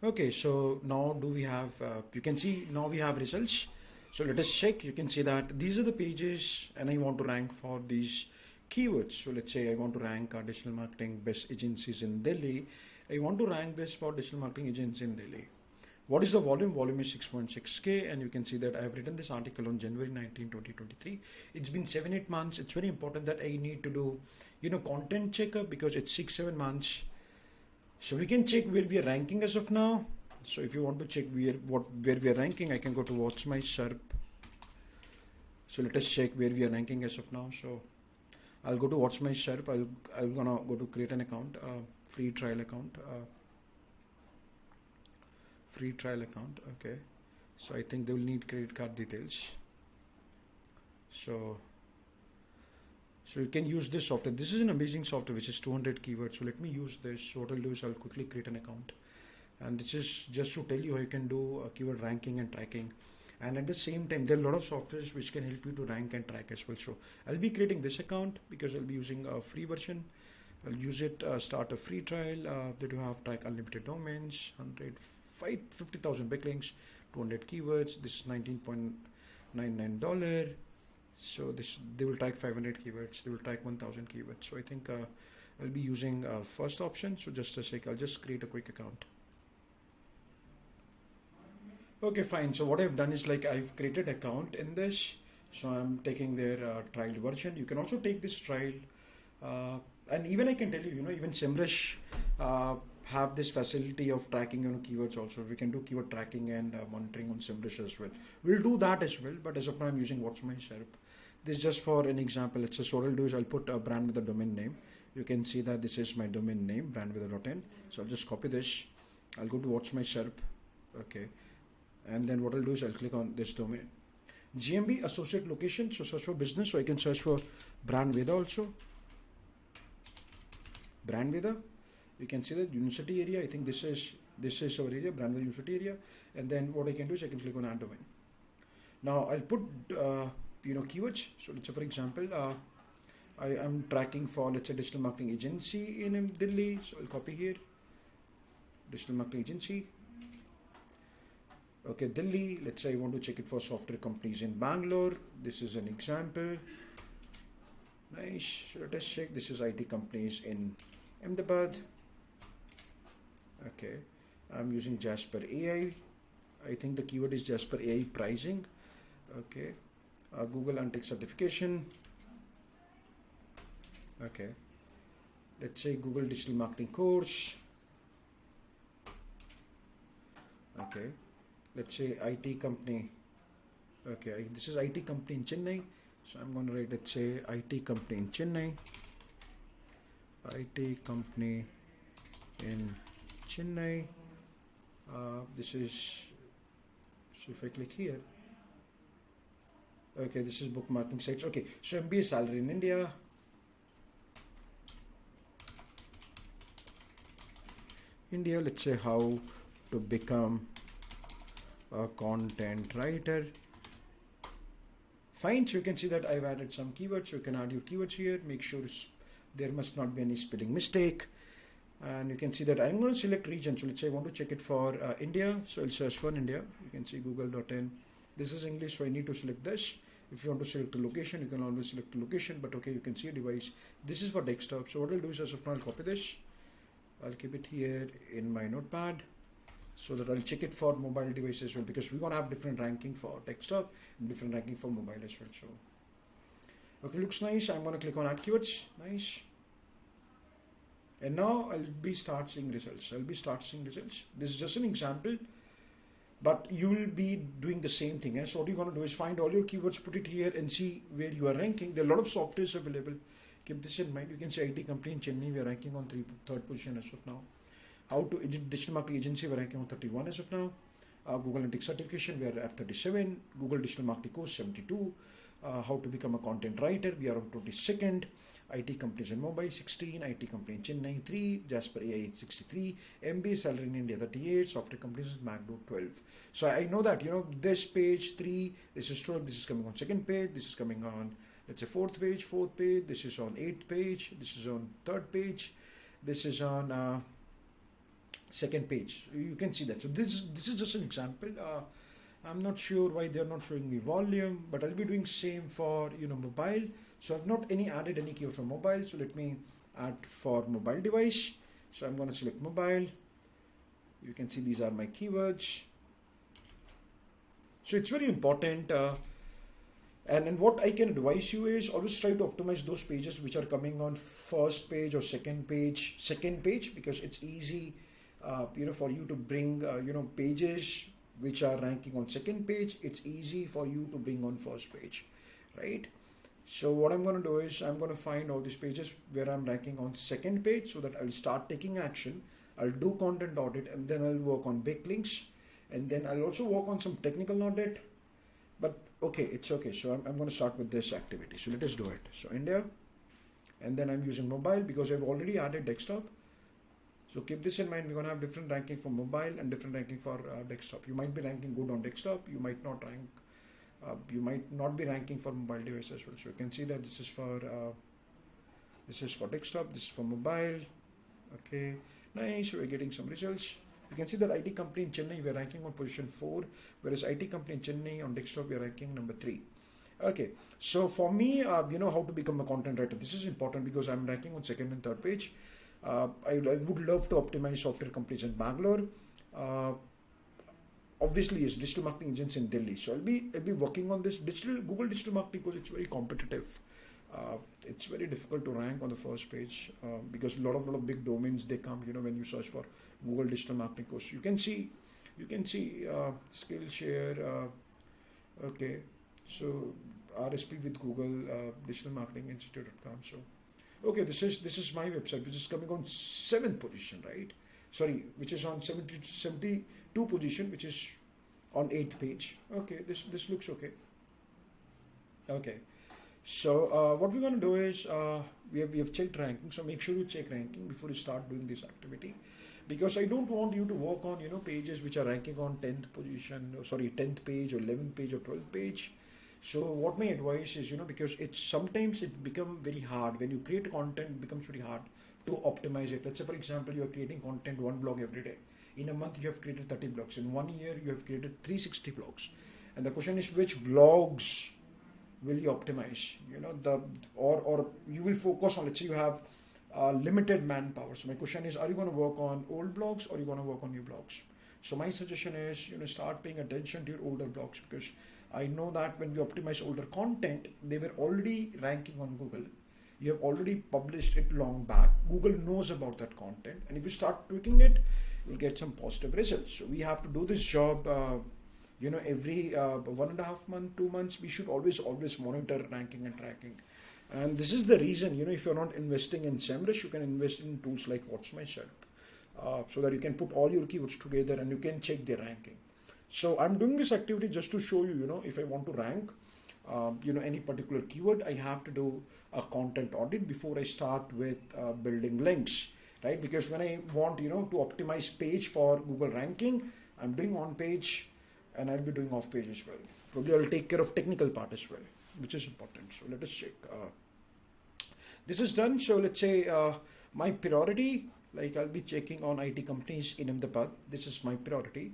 Okay, so now do we have, you can see now we have results. So let us check. You can see that these are the pages and I want to rank for these keywords. So let's say I want to rank digital marketing best agencies in Delhi. I want to rank this for digital marketing agents in Delhi. What is the volume? Volume is 6.6K, and you can see that I have written this article on January 19, 2023. It's been 7-8 months. It's very important that I need to do, content checkup because it's 6-7 months. So we can check where we are ranking as of now. So if you want to check where we are ranking, I can go to Watch My SERP. So let us check where we are ranking as of now. So I'll go to Watch My SERP. I'm gonna go to create an account, free trial account. Free trial account. Okay. So I think they will need credit card details. So you can use this software. This is an amazing software which is 200 keywords. So let me use this. So what I'll do is I'll quickly create an account. And this is just to tell you how you can do keyword ranking and tracking. And at the same time, there are a lot of softwares which can help you to rank and track as well. So I'll be creating this account because I'll be using a free version. I'll use it, start a free trial. They do have track unlimited domains, 50,000 backlinks, 200 keywords. This is $19.99. So they will track 500 keywords. They will track 1,000 keywords. So I think I'll be using first option. So just a sec, I'll just create a quick account. Okay, fine. So what I've done is like I've created account in this. So I'm taking their trial version. You can also take this trial. And even I can tell you, even semrush have this facility of tracking keywords also. We can do keyword tracking and monitoring on semrush as well. We'll do that as well, but as of now I'm using Watch My SERP. This is just for an example. It's so what I'll do is I'll put a brand with a domain name. You can see that this is my domain name, brandveda.in. So I'll just copy this. I'll go to Watch My SERP. Okay. And then what I'll do is I'll click on this domain. GMB associate location. So search for business. So I can search for Brandveda also. Brandveda. You can see that university area. I think this is our area, Brandveda University area. And then what I can do is I can click on add domain. Now I'll put keywords. So let's say for example, I am tracking for let's say digital marketing agency in Delhi. So I'll copy here. Digital marketing agency. Okay, Delhi. Let's say I want to check it for software companies in Bangalore. This is an example. Nice. So let us check. This is IT companies in Ahmedabad. Okay, I'm using Jasper AI. I think the keyword is Jasper AI pricing. Okay, Google Antec certification. Okay, let's say Google digital marketing course. Okay, let's say IT company. Okay, this is IT company in Chennai. So I'm going to write, let's say IT company in Chennai. IT company in Chennai. This is, so if I click here, okay, this is bookmarking sites. Okay, so MBA salary in India. Let's say how to become a content writer. Fine, so you can see that I've added some keywords. So you can add your keywords here. Make sure there must not be any spelling mistake. And you can see that I'm going to select region. So let's say I want to check it for India. So I'll search for India. You can see google.in. This is English, so I need to select this. If you want to select a location, you can always select a location. But okay, you can see a device. This is for desktop. So what I'll do is as of now, I'll copy this. I'll keep it here in my notepad so that I'll check it for mobile devices as well, because we're going to have different ranking for desktop and different ranking for mobile as well. So okay, looks nice. I'm going to click on add keywords. Nice. And now I'll be start seeing results. This is just an example, but you will be doing the same thing. So what you're going to do is find all your keywords, put it here and see where you are ranking. There are a lot of softwares available. Keep this in mind. You can say IT company in Chennai, we are ranking on third position as of now. How to digital marketing agency, we're ranking on 31 as of now. Google Analytics certification, we are at 37. Google digital marketing course, 72. How to become a content writer, we are on 22nd. IT companies in Mumbai, 16. IT company in Chennai, 3. Jasper AI, 63. MBA salary in India, 38. Software companies in Magdo, 12. So I know that, this page 3, this is 12, this is coming on second page, this is coming on, let's say fourth page, this is on 8th page, this is on 3rd page, this is on second page. You can see that. So this is just an example. I'm not sure why they're not showing me volume, but I'll be doing same for mobile. So I've not added any keyword for mobile. So let me add for mobile device. So I'm going to select mobile. You can see these are my keywords. So it's very important. And what I can advise you is always try to optimize those pages which are coming on first page or second page, because it's easy, for you to bring, pages which are ranking on second page. It's easy for you to bring on first page, right? So what I'm going to do is I'm going to find all these pages where I'm ranking on second page, so that I'll start taking action. I'll do content audit, and then I'll work on backlinks, and then I'll also work on some technical audit. But okay, it's okay. So I'm going to start with this activity. So let us do it. So India, and then I'm using mobile because I've already added desktop. So keep this in mind. We're going to have different ranking for mobile and different ranking for desktop. You might be ranking good on desktop. You might not rank. You might not be ranking for mobile device as well. So you can see that this is for desktop. This is for mobile. Okay, nice. We're getting some results. You can see that IT company in Chennai, we're ranking on position 4, whereas IT company in Chennai on desktop, we're ranking number 3. Okay, so for me, how to become a content writer. This is important because I'm ranking on second and third page. I would love to optimize software companies in Bangalore. Obviously, it's digital marketing agents in Delhi. So I'll be working on this Google digital marketing because it's very competitive. It's very difficult to rank on the first page because a lot of big domains they come. When you search for Google digital marketing course, you can see Skillshare. Okay, so RSP with Google Digital Marketing Institute.com. So okay, this is my website, which is coming on 7th position, right? Sorry, which is on 72 position, which is on 8th page. Okay, this looks okay. Okay, so what we're going to do is we have checked ranking. So make sure you check ranking before you start doing this activity, because I don't want you to work on pages which are ranking on 10th position, 10th page or 11th page or 12th page. So what my advice is, because sometimes it become very hard when you create content. It becomes very hard to optimize it. Let's say, for example, you are creating content, one blog every day. In a month, you have created 30 blogs. In 1 year, you have created 360 blogs. And the question is, which blogs will you optimize? Or you will focus on, let's say you have limited manpower. So my question is, are you going to work on old blogs or are you going to work on new blogs? So my suggestion is, start paying attention to your older blogs, because I know that when we optimize older content, they were already ranking on Google. You have already published it long back. Google knows about that content, and if you start tweaking it, you'll get some positive results. So we have to do this job, every 1.5 months, 2 months. We should always monitor ranking and tracking. And this is the reason, if you're not investing in SEMrush, you can invest in tools like What's My Shelf, so that you can put all your keywords together and you can check their ranking. So I'm doing this activity just to show you, if I want to rank, any particular keyword, I have to do a content audit before I start with building links, right? Because when I want, to optimize page for Google ranking, I'm doing on page and I'll be doing off page as well. Probably I'll take care of technical part as well, which is important. So let us check. This is done. So let's say my priority, like I'll be checking on IT companies in Ahmedabad. This is my priority.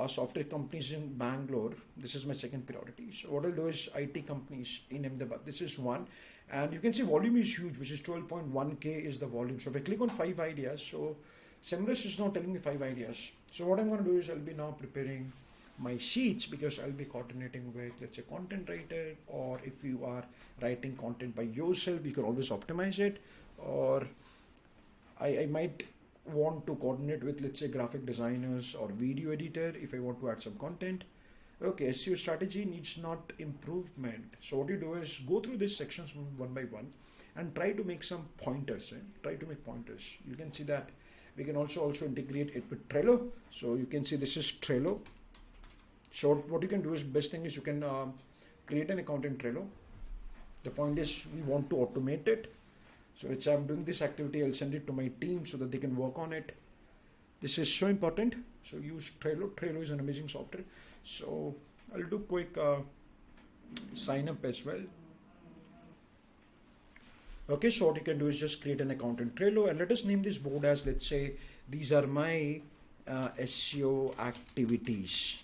Software companies in Bangalore. This is my second priority. So what I'll do is IT companies in Ahmedabad. This is one. And you can see volume is huge, which is 12.1K is the volume. So if I click on 5 ideas, so SEMrush is now telling me 5 ideas. So what I'm going to do is I'll be now preparing my sheets, because I'll be coordinating with, let's say, content writer, or if you are writing content by yourself, you can always optimize it, or I might want to coordinate with, let's say, graphic designers or video editor if I want to add some content. Okay, SEO strategy needs not improvement. So what you do is go through these sections one by one and try to make some pointers. Try to make pointers. You can see that we can also integrate it with Trello. So you can see this is Trello. So what you can do is, best thing is you can create an account in Trello. The point is we want to automate it. So let's say I'm doing this activity, I'll send it to my team so that they can work on it. This is so important. So use Trello. Trello is an amazing software. So I'll do quick sign up as well. Okay, so what you can do is just create an account in Trello, and let us name this board as, let's say, these are my SEO activities.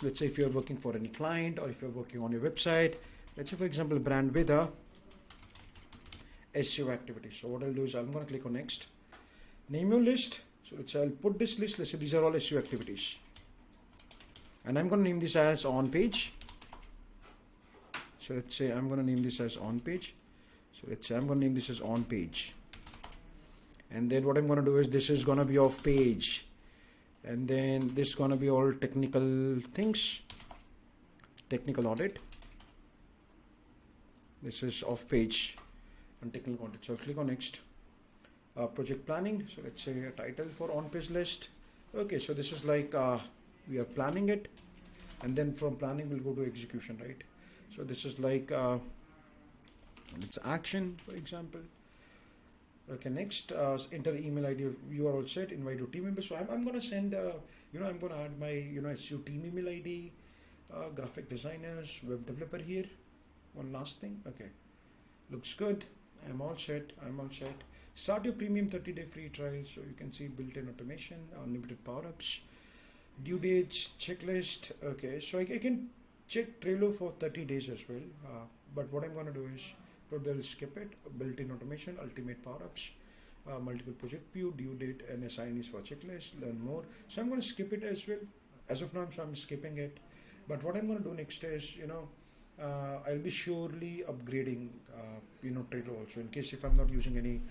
Let's say if you're working for any client or if you're working on your website, let's say for example Brandveda SEO activities. So what I'll do is I'm going to click on next, name your list. So let's say I'll put this list, let's say these are all SEO activities, and I'm going to name this as on page. So let's say I'm going to name this as on page. So let's say I'm going to name this as on page, and then what I'm going to do is this is going to be off page, and then this is going to be all technical things, technical audit. This is off page and technical audit. So I'll click on next. Project planning. So let's say a title for on page list. Okay, so this is like we are planning it, and then from planning we'll go to execution, right? So this is like it's action, for example. Okay, next, enter email ID. You are all set. Invite your team members. So I'm going to send, I'm going to add my, SEO team email ID, graphic designers, web developer here. One last thing. Okay, looks good. I'm all set. Start your premium 30-day free trial. So you can see built-in automation, unlimited power-ups, due dates, checklist. Okay, so I can check Trello for 30 days as well. But what I'm going to do is probably I'll skip it. Built-in automation, ultimate power-ups, multiple project view, due date, and assignees for checklist, learn more. So I'm going to skip it as well. As of now, so I'm skipping it. But what I'm going to do next is, I'll be surely upgrading, Trello also, in case if I'm not using any,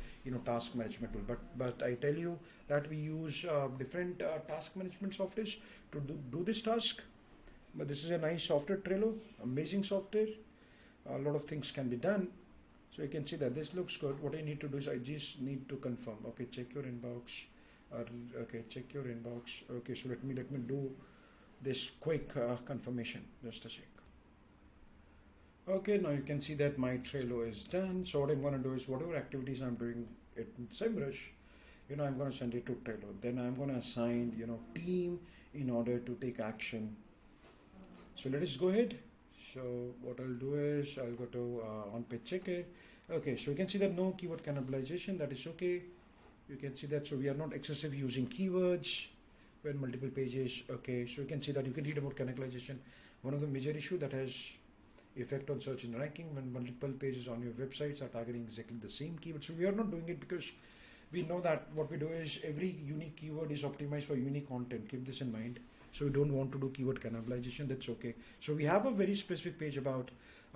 task management tool. But I tell you that we use different task management softwares to do this task. But this is a nice software, Trello, amazing software. A lot of things can be done. So you can see that this looks good. What I need to do is I just need to confirm. Okay, check your inbox. Okay, check your inbox. Okay, so let me do this quick confirmation. Just a sec. Okay, now you can see that my Trello is done. So what I'm going to do is whatever activities I'm doing in semrush, I'm going to send it to Trello. Then I'm going to assign, team in order to take action. So let us go ahead. So what I'll do is I'll go to on-page checker. Okay, so you can see that no keyword cannibalization. That is okay. You can see that. So we are not excessive using keywords when multiple pages. Okay, so you can see that you can read about cannibalization. One of the major issue that has effect on search and ranking when multiple pages on your websites are targeting exactly the same keyword. So we are not doing it because we know that what we do is every unique keyword is optimized for unique content. Keep this in mind. So we don't want to do keyword cannibalization. That's okay. So we have a very specific page about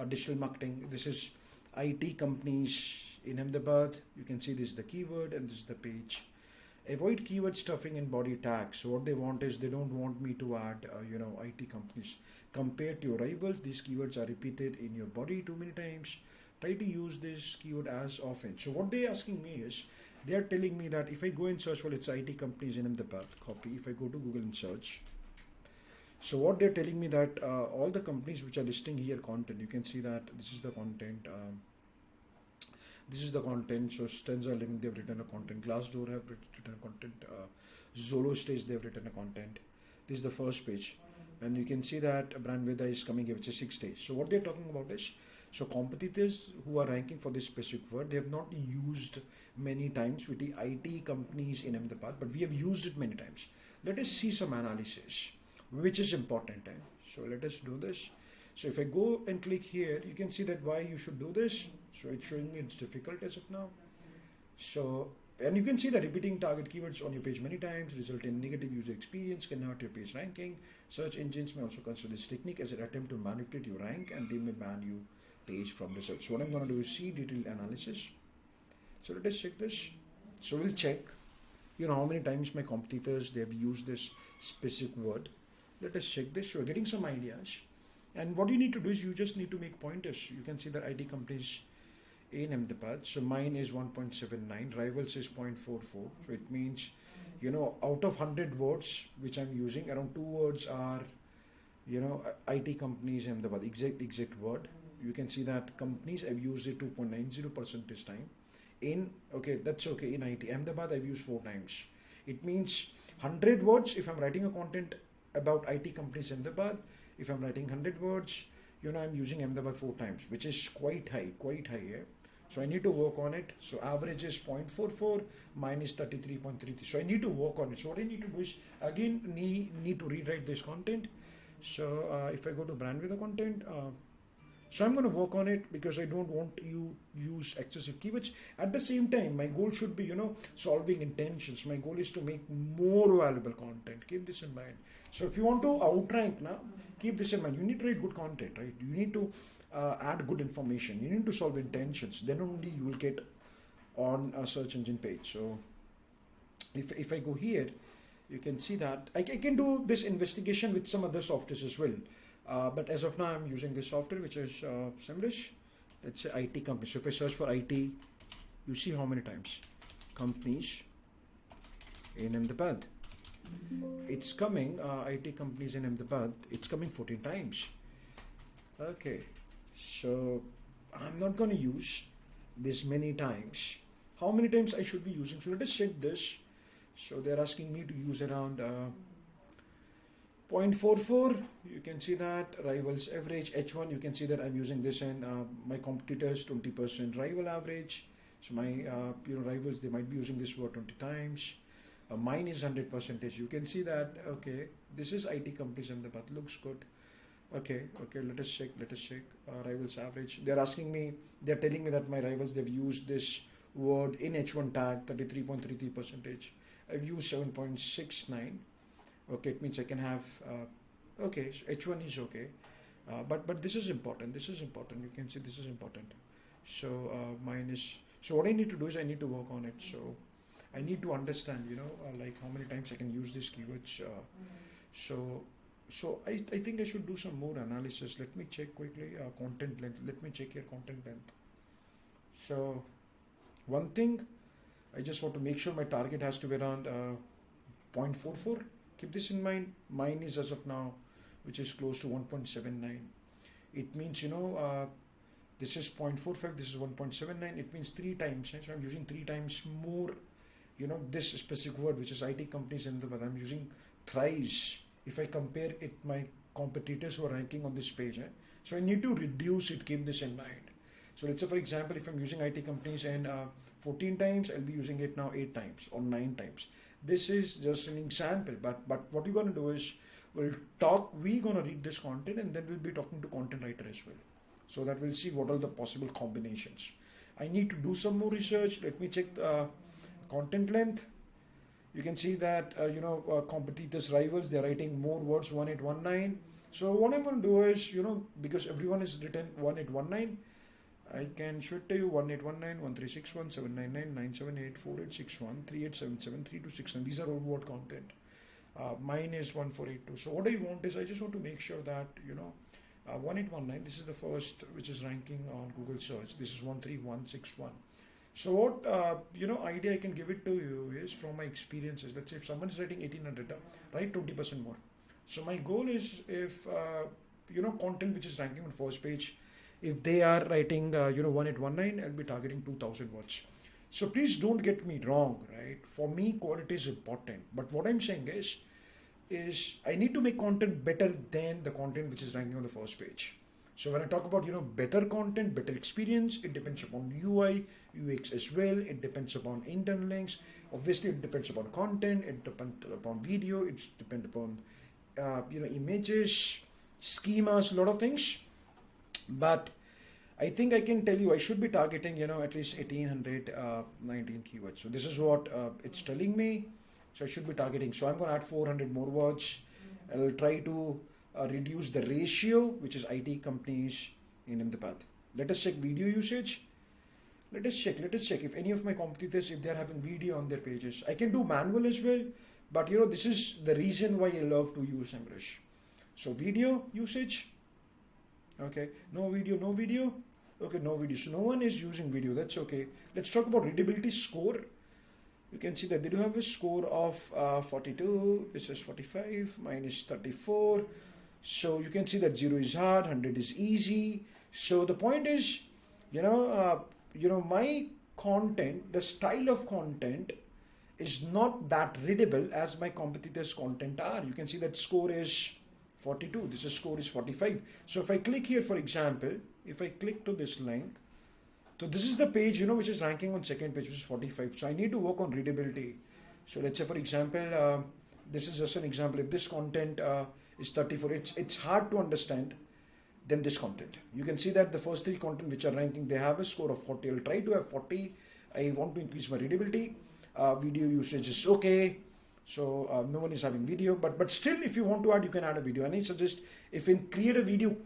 digital marketing. This is IT companies in Ahmedabad. You can see this is the keyword and this is the page. Avoid keyword stuffing in body tags. So what they want is they don't want me to add, IT companies. Compared to your rivals, these keywords are repeated in your body too many times. Try to use this keyword as often. So what they're asking me is, they are telling me that if I go and search for its IT companies in Ahmedabad, copy. If I go to Google and search. So what they're telling me that all the companies which are listing here content, you can see that this is the content. This is the content. So Stenza Living, they've written a content. Glassdoor have written a content. Zolo Stage, they've written a content. This is the first page. And you can see that Brandveda is coming here, which is 6 days. So what they're talking about is, so competitors who are ranking for this specific word, they have not used many times with the IT companies in Ahmedabad, but we have used it many times. Let us see some analysis, which is important. So let us do this. So if I go and click here, you can see that why you should do this. So it's showing me it's difficult as of now. So, and you can see that repeating target keywords on your page many times result in negative user experience, can hurt your page ranking. Search engines may also consider this technique as an attempt to manipulate your rank, and they may ban you page from results. So what I'm going to do is see detailed analysis. So let us check this. So we'll check, how many times my competitors, they have used this specific word. Let us check this. So we're getting some ideas. And what you need to do is you just need to make pointers. You can see that IT companies in Ahmedabad. So mine is 1.79, rivals is 0.44. So it means, out of 100 words which I'm using, around 2 words are, IT companies in Ahmedabad, exact word. You can see that companies, I've used it 2.90% this time. That's okay, in IT Ahmedabad, I've used 4 times. It means 100 words if I'm writing a content about IT companies in Ahmedabad. If I'm writing 100 words, I'm using Ahmedabad 4 times, which is quite high, yeah. So I need to work on it. So average is 0.44, mine is 33.33. So I need to work on it. So what I need to do is again need to rewrite this content. So if I go to Brandveda content, so I'm going to work on it because I don't want you use excessive keywords. At the same time, my goal should be, solving intentions. My goal is to make more valuable content. Keep this in mind. So if you want to outrank now, keep this in mind. You need to write good content, right? You need to add good information. You need to solve intentions. Then only you will get on a search engine page. So if I go here, you can see that I can do this investigation with some other softwares as well. But as of now, I'm using this software, which is semrush. Let's say IT company. So if I search for IT, you see how many times companies in Ahmedabad. It's coming, IT companies in Ahmedabad. It's coming 14 times. Okay, so I'm not going to use this many times. How many times I should be using? So let us check this. So they're asking me to use around 0.44. You can see that rivals average H1. You can see that I'm using this in my competitors 20% rival average. So my rivals, they might be using this word 20 times. Mine is 100%. You can see that. Okay, this is IT companies and the path looks good. Okay, let us check. Rivals average. They're asking me, they're telling me that my rivals, they've used this word in H1 tag 33.33%. I've used 7.69. Okay, it means I can have, okay, so H1 is okay. But this is important. You can see this is important. So mine is, so what I need to do is I need to work on it. So I need to understand, like how many times I can use these keywords. So I think I should do some more analysis. Let me check quickly content length. Let me check here content length. So one thing, I just want to make sure my target has to be around 0.44. Keep this in mind. Mine is as of now, which is close to 1.79. It means, this is 0.45, this is 1.79. It means 3 times. So I'm using 3 times more, this specific word, which is IT companies in the, but I'm using thrice if I compare it my competitors who are ranking on this page. So I need to reduce it. Keep this in mind. So let's say, for example, if I'm using IT companies and 14 times, I'll be using it now 8 times or 9 times. This is just an example, but what we're going to do is we're going to read this content and then we'll be talking to content writer as well. So that we'll see what are the possible combinations. I need to do some more research. Let me check the content length. You can see that, competitors, rivals, they're writing more words, 1819. So what I'm going to do is, because everyone is written 1819, I can should tell you 1819, 1361, 799, 978, 4861, 3877, 3269. These are all word content. Mine is 1482. So what I want is I just want to make sure that 1819. This is the first which is ranking on Google search. This is 13161. So what idea I can give it to you is from my experiences. Let's say if someone is writing 1800, write 20% more. So my goal is if content which is ranking on first page, if they are writing 1819, I'll be targeting 2000 words. So please don't get me wrong, right? For me, quality is important. But what I'm saying is I need to make content better than the content which is ranking on the first page. So when I talk about better content, better experience, it depends upon UI, UX as well. It depends upon internal links. Obviously, it depends upon content. It depends upon video. It depends upon images, schemas, a lot of things. But I think I can tell you I should be targeting at least 1819 keywords. So this is what it's telling me. So I should be targeting. So I'm going to add 400 more words. I'll try to reduce the ratio, which is IT companies in Ahmedabad. Let us check video usage. Let us check if any of my competitors, if they're having video on their pages. I can do manual as well, but this is the reason why I love to use semrush. So video usage. Okay, no video. Okay, no video. So no one is using video. That's okay. Let's talk about readability score. You can see that they do have a score of 42. This is 45. Mine is 34. So you can see that 0 is hard, 100 is easy. So the point is, my content, the style of content is not that readable as my competitors' content are. You can see that score is 42. This score is 45. So if I click here, for example, if I click to this link, So this is the page, which is ranking on second page, which is 45. So I need to work on readability. So let's say, for example, this is just an example. If this content is 34, it's hard to understand than this content. You can see that the first three content which are ranking, they have a score of 40. I'll try to have 40. I want to increase my readability. Video usage is okay. So no one is having video, but still, if you want to add, you can add a video. And I suggest if you create a video.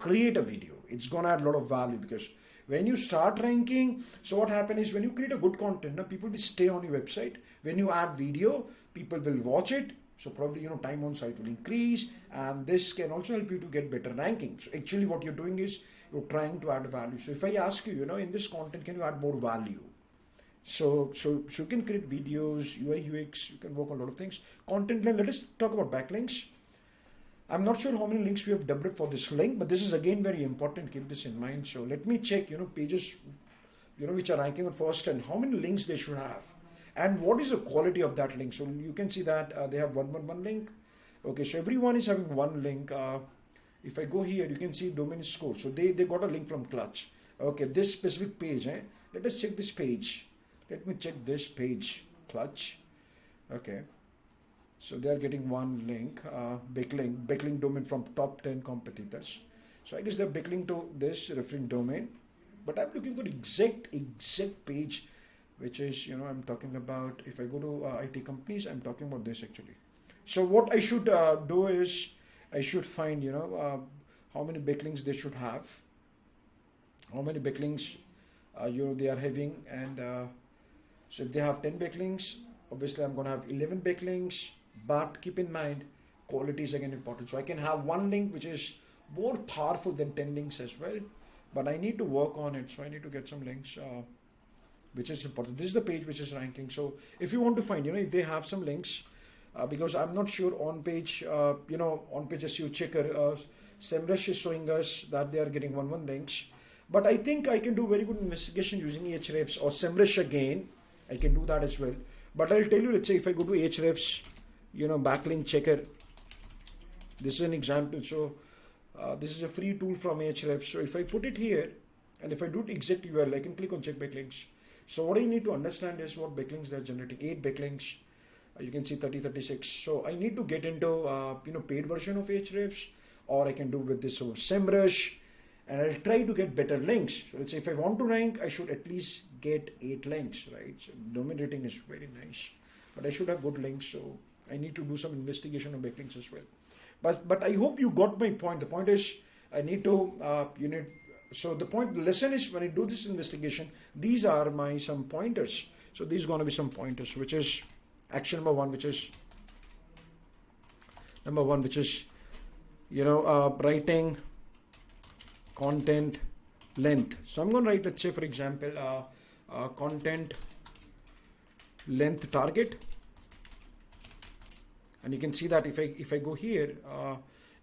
It's gonna add a lot of value, because when you start ranking, so what happens is when you create a good content, now people will stay on your website. When you add video, people will watch it. So probably, time on site will increase, and this can also help you to get better ranking. So actually what you're doing is you're trying to add value. So if I ask you, in this content, can you add more value? So you can create videos, UI, UX, you can work on a lot of things. Content link, let us talk about backlinks. I'm not sure how many links we have developed for this link, but this is again very important. Keep this in mind. So let me check, pages, which are ranking on first, and how many links they should have. And what is the quality of that link? So you can see that they have one link. Okay, so everyone is having one link. If I go here, you can see domain score. So they got a link from Clutch. Okay, this specific page. Let us check this page. Let me check this page, Clutch. Okay, so they are getting one link, backlink domain from top 10 competitors. So I guess they're backlink to this referring domain, but I'm looking for exact page, which is, I'm talking about, if I go to IT companies, I'm talking about this actually. So what I should do is, I should find, how many backlinks they should have, how many backlinks, they are having, and so if they have 10 backlinks, obviously I'm going to have 11 backlinks, but keep in mind, quality is again important. So I can have one link which is more powerful than 10 links as well, but I need to work on it. So I need to get some links, which is important. This is the page which is ranking. So if you want to find, if they have some links, because I'm not sure on page, on page SEO checker, SEMrush is showing us that they are getting one links, but I think I can do very good investigation using Ahrefs or SEMrush again. I can do that as well. But I'll tell you, let's say if I go to Ahrefs, backlink checker, this is an example. So this is a free tool from Ahrefs. So if I put it here, and if I do exact URL, I can click on check backlinks. So what I need to understand is what backlinks they're generating. 8 backlinks. You can see 36. So I need to get into, paid version of Ahrefs, or I can do with this SEMrush, and I'll try to get better links. So let's say if I want to rank, I should at least get 8 links, right? So domain rating is very nice, but I should have good links. So I need to do some investigation on backlinks as well. But I hope you got my point. The point is I need to, so the lesson is when I do this investigation, these are some pointers. So these are going to be some pointers, which is action number one, which is writing content length. So I'm going to write, let's say for example, content length target, and you can see that if I go here,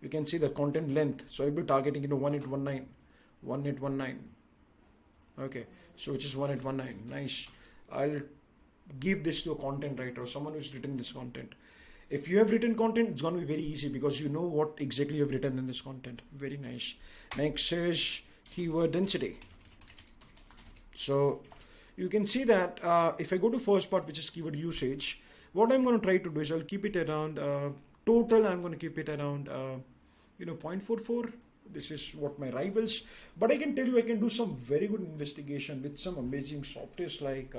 you can see the content length. So I'll be targeting 1819. Okay, so which is 1819. Nice. I'll give this to a content writer, someone who's written this content. If you have written content, it's going to be very easy because you know what exactly you have written in this content. Very nice. Next is keyword density. So you can see that if I go to first part, which is keyword usage, what I'm going to try to do is I'll keep it around total. I'm going to keep it around 0.44. This is what my rivals. But I can tell you, I can do some very good investigation with some amazing softwares like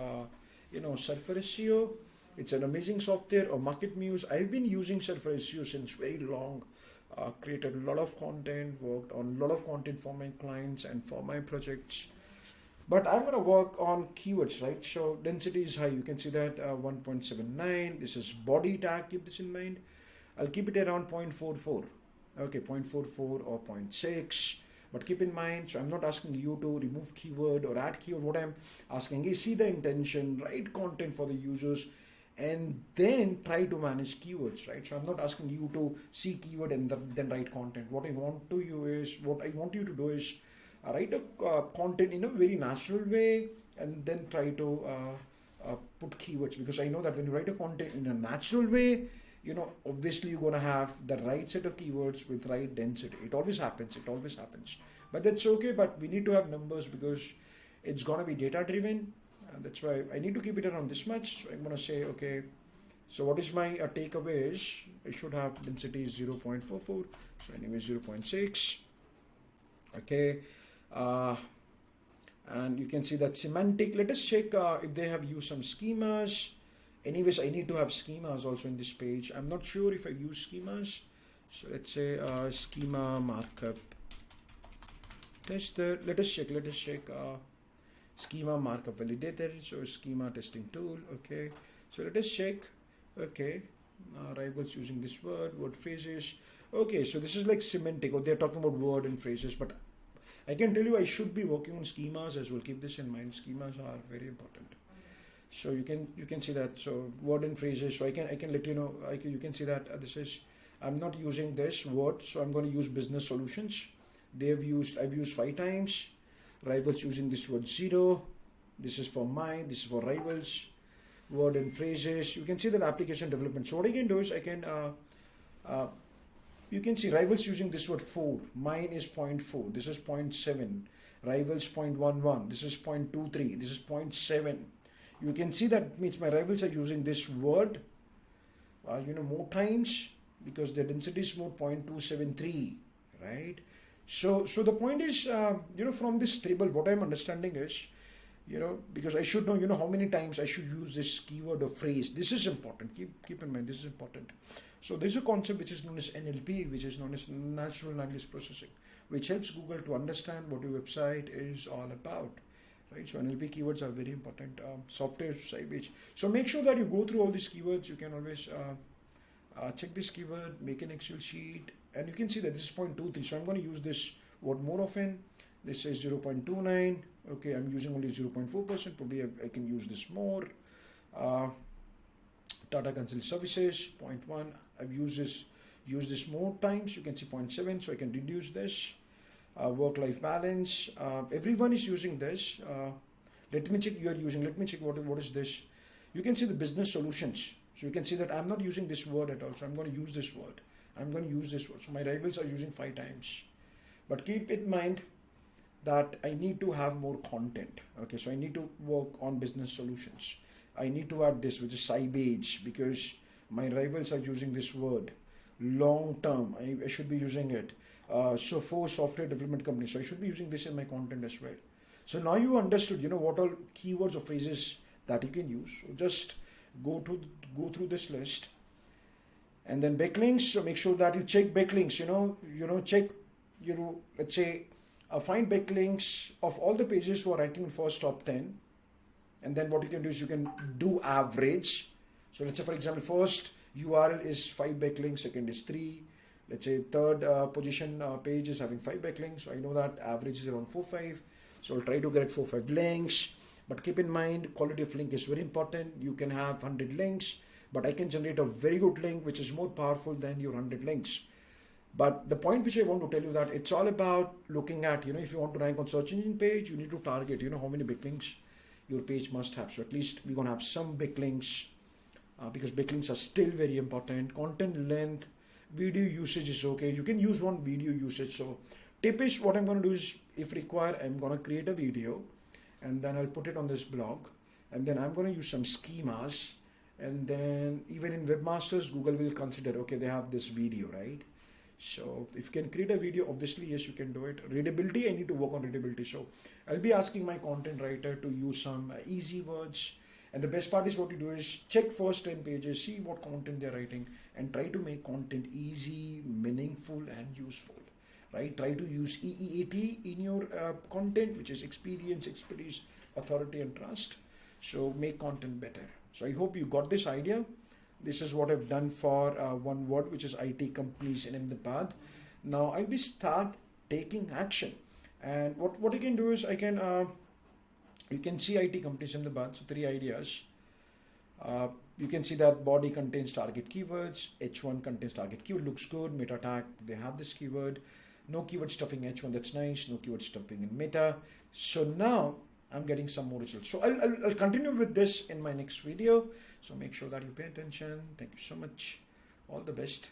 Surfer SEO. It's an amazing software, or Market Muse. I've been using Surfer SEO since very long. Created a lot of content, worked on a lot of content for my clients and for my projects. But I'm going to work on keywords, right? So density is high. You can see that 1.79. This is body tag. Keep this in mind. I'll keep it around 0.44. Okay, 0.44 or 0.6. But keep in mind, so I'm not asking you to remove keyword or add keyword. What I'm asking is see the intention, write content for the users, and then try to manage keywords, right? So I'm not asking you to see keyword and then write content. What I want you to do is write a content in a very natural way, and then try to put keywords, because I know that when you write a content in a natural way, obviously you're going to have the right set of keywords with right density. It always happens. But that's okay. But we need to have numbers, because it's gonna be data driven, and that's why I need to keep it around this much. So I'm gonna say, okay, so what is my takeaway is, I should have density 0.44, so anyway 0.6, okay, and you can see that semantic. Let us check if they have used some schemas. Anyways, I need to have schemas also in this page. I'm not sure if I use schemas, so let's say schema markup tester. Let us check schema markup validator, so schema testing tool. Okay, so let us check. Okay, rivals using this word phrases. Okay, so this is like semantic, or they're talking about word and phrases, but I can tell you I should be working on schemas as well. Keep this in mind. Schemas are very important. So you can see that. So word and phrases. So I can let you know. You can see that this is, I'm not using this word, so I'm going to use business solutions. I've used 5 times. Rivals using this word 0. This is for mine. This is for rivals. Word and phrases. You can see that application development. So what I can do is I can you can see rivals using this word 4. Mine is 0.4. This is 0.7. Rivals 0.11. This is 0.23. This is 0.7. You can see that means my rivals are using this word more times, because their density is more 0.273, right? So the point is, from this table, what I'm understanding is, because I should know, how many times I should use this keyword or phrase. This is important. Keep in mind, this is important. So there's a concept which is known as NLP, which is known as natural language processing, which helps Google to understand what your website is all about, right? So NLP keywords are very important. Software side page. So make sure that you go through all these keywords. You can always check this keyword, make an Excel sheet, and you can see that this is 0.23. So I'm going to use this word more often. This is 0.29. Okay, I'm using only 0.4%. Probably I can use this more. Tata Consult Services 0.1. I've used this more times. You can see 0.7. So I can reduce this. Work-life balance. Everyone is using this. Let me check. You are using. Let me check what is this. You can see the business solutions. So you can see that I'm not using this word at all. So I'm going to use this word. So my rivals are using 5 times. But keep in mind that I need to have more content. Okay, so I need to work on business solutions. I need to add this, which is Sybase, because my rivals are using this word. Long term, I should be using it. So for software development companies, so I should be using this in my content as well. So now you understood, what all keywords or phrases that you can use. So just go through this list, and then backlinks. So make sure that you check backlinks. Check. Let's say find backlinks of all the pages who are ranking in first top 10, and then what you can do is you can do average. So let's say, for example, first URL is 5 backlinks, second is 3. Let's say third position page is having 5 backlinks. So I know that average is around 4-5. So I'll try to get 4-5 links. But keep in mind, quality of link is very important. You can have 100 links, but I can generate a very good link which is more powerful than your 100 links. But the point which I want to tell you that it's all about looking at, if you want to rank on search engine page, you need to target, how many backlinks your page must have. So at least we're going to have some backlinks because backlinks are still very important. Content length, video usage is okay. You can use one video usage. So tip is, what I'm going to do is, if required, I'm going to create a video and then I'll put it on this blog, and then I'm going to use some schemas, and then even in webmasters, Google will consider, okay, they have this video, right? So if you can create a video, obviously, yes, you can do it. Readability, I need to work on readability. So I'll be asking my content writer to use some easy words. And the best part is, what you do is check first 10 pages, see what content they're writing, and try to make content easy, meaningful, and useful. Right? Try to use EEAT in your content, which is experience, expertise, authority, and trust. So make content better. So I hope you got this idea. This is what I've done for one word, which is IT companies in Ahmedabad. Now I'll be start taking action. And what I can do is you can see IT companies in Ahmedabad. So 3 ideas. You can see that body contains target keywords. H1 contains target keyword. Looks good. Meta tag, they have this keyword. No keyword stuffing H1, that's nice. No keyword stuffing in meta. So now I'm getting some more results. So I'll continue with this in my next video. So make sure that you pay attention. Thank you so much. All the best.